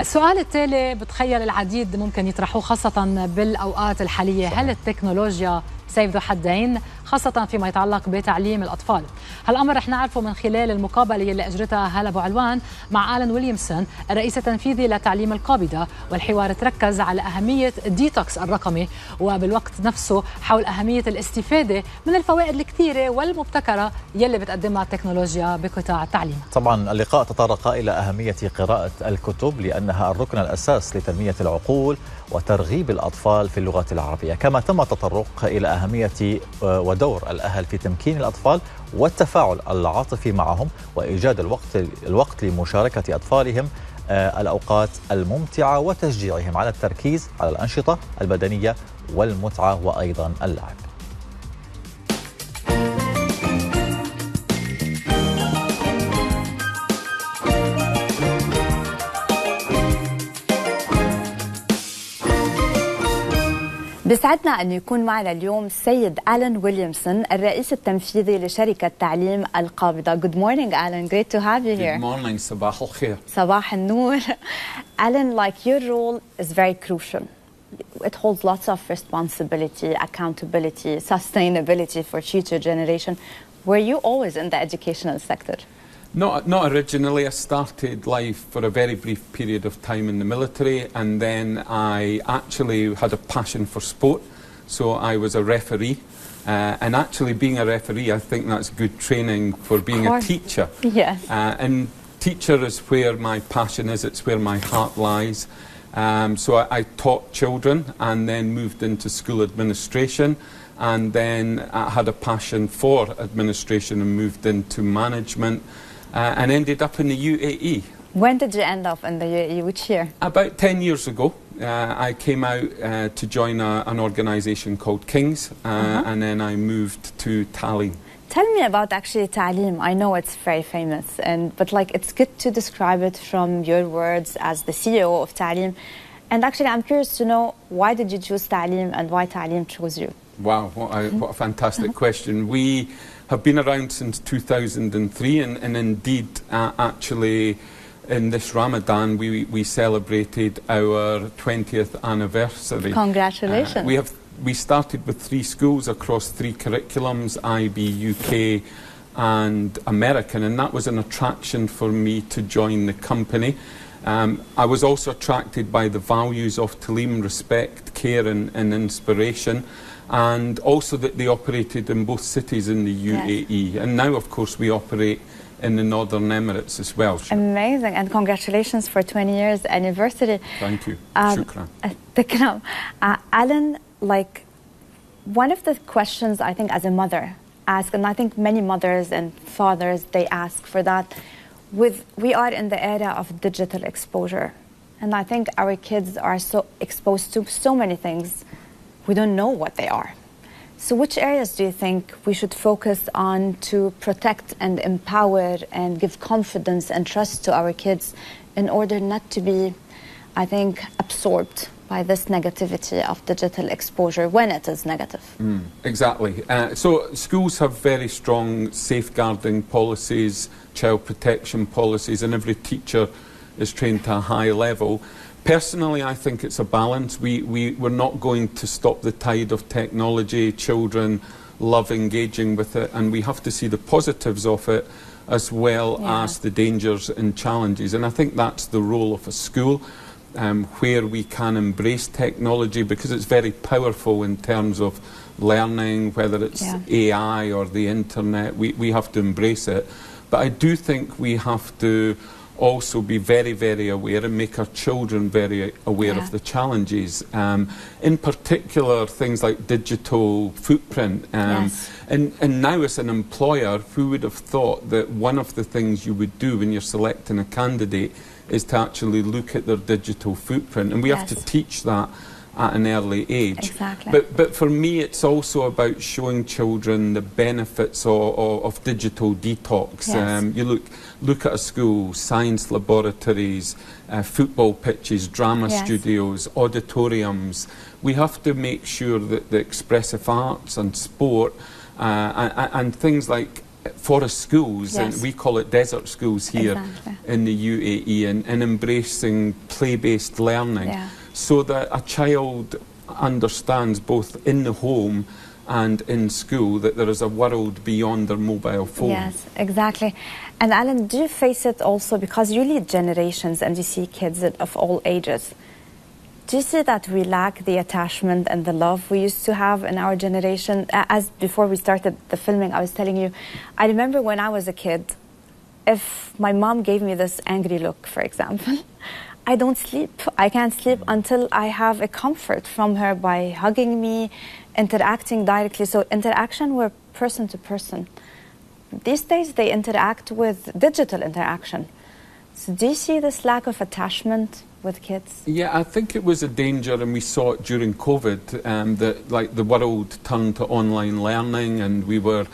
السؤال التالي بتخيل العديد ممكن يطرحوه خاصة بالأوقات الحالية. هل التكنولوجيا سيف ذو حدين خاصة فيما يتعلق بتعليم الأطفال؟ هالأمر رح نعرفه من خلال المقابلة اللي أجرتها هالة أبو علوان مع آلان ويليامسون الرئيس التنفيذي لتعليم القابضة، والحوار تركز على أهمية الديتوكس الرقمي وبالوقت نفسه حول أهمية الاستفادة من الفوائد الكثيرة والمبتكرة يلي بتقدمها التكنولوجيا بقطاع التعليم. طبعا اللقاء تطرق إلى أهمية قراءة الكتب لأنها الركن الأساس لتنمية العقول وترغيب الأطفال في اللغة العربية، كما تم التطرق إلى أهمية ودور الأهل في تمكين الأطفال والتفاعل العاطفي معهم وإيجاد الوقت لمشاركة أطفالهم الأوقات الممتعة وتشجيعهم على التركيز على الأنشطة البدنية والمتعة وأيضا اللعب. بيسعدنا أن يكون معنا اليوم السيد آلان ويليامسون الرئيس التنفيذي لشركة تعليم القابضة. Good morning, Alan. Great to have you here. Good morning. صباح الخير. صباح النور. Alan, like your role is very crucial. It holds lots of responsibility, accountability, sustainability for future generation. Were you always in the educational sector? Not originally. I started life for a very brief period of time in the military, and then I actually had a passion for sport, so I was a referee. And actually being a referee, I think that's good training for being a teacher. Yes. And teacher is where my passion is, it's where my heart lies. So I taught children and then moved into school administration, and then I had a passion for administration and moved into management. And ended up in the UAE. When did you end up in the UAE? Which year? About 10 years ago. I came out to join an organisation called Kings, and then I moved to Taaleem. Tell me about actually Taaleem. I know it's very famous, but like it's good to describe it from your words as the CEO of Taaleem. And actually, I'm curious to know, why did you choose Taaleem and why Taaleem chose you? Wow, what a fantastic question. We have been around since 2003, and indeed, actually, in this Ramadan, we celebrated our 20th anniversary. Congratulations. We started with 3 schools across 3 curriculums, IB, UK, and American, and that was an attraction for me to join the company. I was also attracted by the values of Taaleem: respect, care, and inspiration. And also that they operated in both cities in the UAE. Yes. And now, of course, we operate in the Northern Emirates as well. Amazing. And congratulations for 20 years anniversary. Thank you. Shukran. Alan, like, one of the questions I think as a mother ask, and I think many mothers and fathers, they ask for that, we are in the era of digital exposure. And I think our kids are so exposed to so many things, we don't know what they are. So which areas do you think we should focus on to protect and empower and give confidence and trust to our kids in order not to be, I think, absorbed by this negativity of digital exposure when it is negative? Exactly. So schools have very strong safeguarding policies, child protection policies, and every teacher is trained to a high level. Personally, I think it's a balance. We're not going to stop the tide of technology. Children love engaging with it, and we have to see the positives of it as well as the dangers and challenges. And I think that's the role of a school, where we can embrace technology because it's very powerful in terms of learning, whether it's AI or the internet. We have to embrace it. But I do think we have to also be very, very aware and make our children very aware of the challenges. In particular, things like digital footprint. And now as an employer, who would have thought that one of the things you would do when you're selecting a candidate is to actually look at their digital footprint? And we have to teach that at an early age. Exactly. But for me, it's also about showing children the benefits of digital detox. Yes. You look at a school, science laboratories, football pitches, drama studios, auditoriums. We have to make sure that the expressive arts and sport and things like forest schools, Yes. and we call it desert schools here in the UAE, and embracing play-based learning, so that a child understands both in the home and in school that there is a world beyond their mobile phone. Yes, exactly. And Alan, do you face it also, because you lead generations and you see kids of all ages, do you see that we lack the attachment and the love we used to have in our generation? As before we started the filming, I was telling you, I remember when I was a kid, if my mom gave me this angry look, for example, I don't sleep. I can't sleep until I have a comfort from her by hugging me, interacting directly. So interaction were person to person. These days they interact with digital interaction. So do you see this lack of attachment with kids? Yeah, I think it was a danger, and we saw it during COVID, that like the world turned to online learning, and we were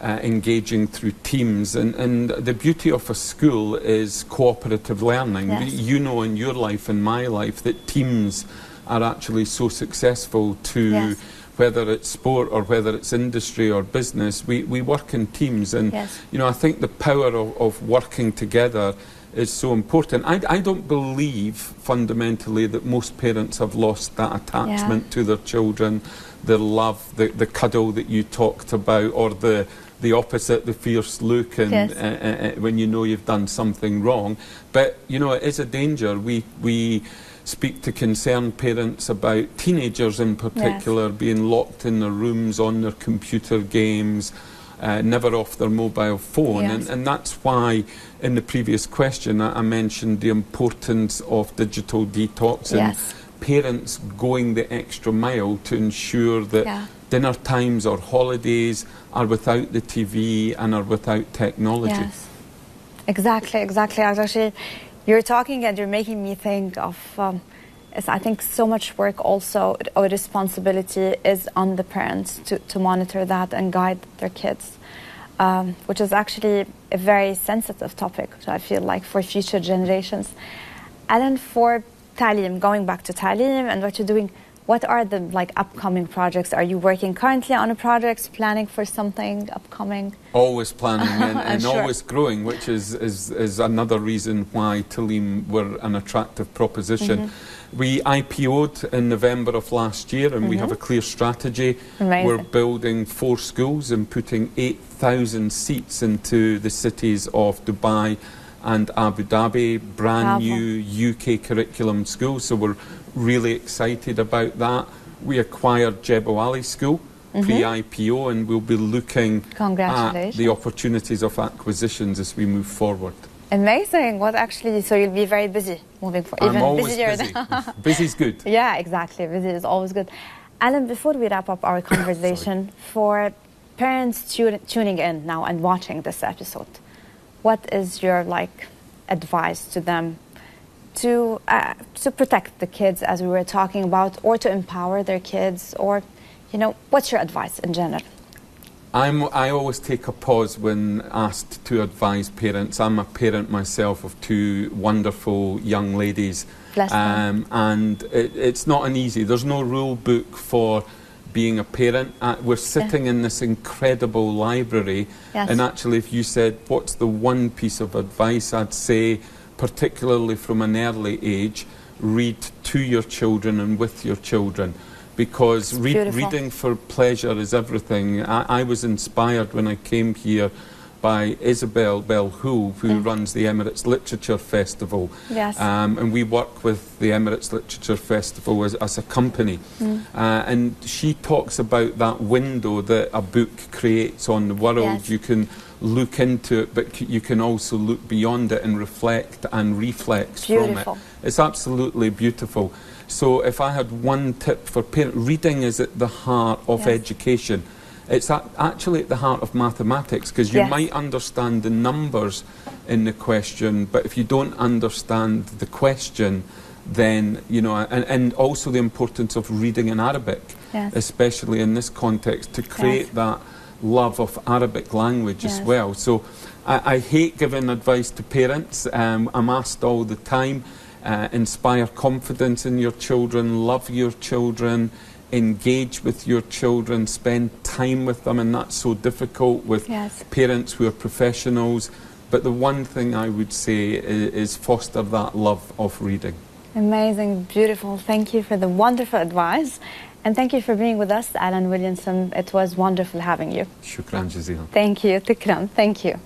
engaging through teams. And the beauty of a school is cooperative learning. Yes. You know, in your life and my life, that teams are actually so successful to, whether it's sport or whether it's industry or business, we work in teams. And, you know, I think the power of working together is so important. I don't believe fundamentally that most parents have lost that attachment to their children, the love, the cuddle that you talked about, or the opposite, the fierce look, and when you know you've done something wrong. But, you know, it is a danger. We speak to concerned parents about teenagers in particular being locked in their rooms on their computer games, never off their mobile phone. And that's why in the previous question I mentioned the importance of digital detox and parents going the extra mile to ensure that dinner times or holidays are without the TV and are without technology. Yes, exactly. Actually, you're talking and you're making me think of, I think so much work also, or responsibility is on the parents to monitor that and guide their kids, which is actually a very sensitive topic, I feel like, for future generations. Alan, for Taaleem, going back to Taaleem and what you're doing, what are the upcoming projects? Are you working currently on a project, planning for something upcoming? Always planning and always growing, which is another reason why Taaleem were an attractive proposition. We IPO'd in November of last year, and we have a clear strategy. Amazing. We're building 4 schools and putting 8,000 seats into the cities of Dubai and Abu Dhabi, brand new UK curriculum schools. So we're really excited about that. We acquired Jebel Ali School pre-IPO, and we'll be looking at the opportunities of acquisitions as we move forward. Amazing. So you'll be very busy moving forward. I'm always busy. Busy's good. Yeah, exactly. Busy is always good. Alan, before we wrap up our conversation, for parents tuning in now and watching this episode, what is your advice to them to protect the kids, as we were talking about, or to empower their kids, or, you know, what's your advice in general? I always take a pause when asked to advise parents. I'm a parent myself of 2 wonderful young ladies. Bless them. And it's not an easy, there's no rule book for being a parent. We're sitting in this incredible library, and actually if you said, what's the one piece of advice, I'd say, particularly from an early age, read to your children and with your children. Because reading for pleasure is everything. I was inspired when I came here by Isabel Belhoul, who runs the Emirates Literature Festival. And we work with the Emirates Literature Festival as a company. And she talks about that window that a book creates on the world. You can look into it, but you can also look beyond it and reflect and reflex from it. It's absolutely beautiful. So if I had one tip for parents, reading is at the heart of education. It's actually at the heart of mathematics, because you might understand the numbers in the question, but if you don't understand the question, then, you know, and also the importance of reading in Arabic, especially in this context, to create that love of Arabic language as well. So I hate giving advice to parents. I'm asked all the time, inspire confidence in your children, love your children, engage with your children, spend time with them, and that's so difficult with Yes. parents who are professionals. But the one thing I would say is foster that love of reading. Amazing, beautiful. Thank you for the wonderful advice. And thank you for being with us, Alan Williamson. It was wonderful having you. Shukran jazeelan. Thank you. Tikram. Thank you.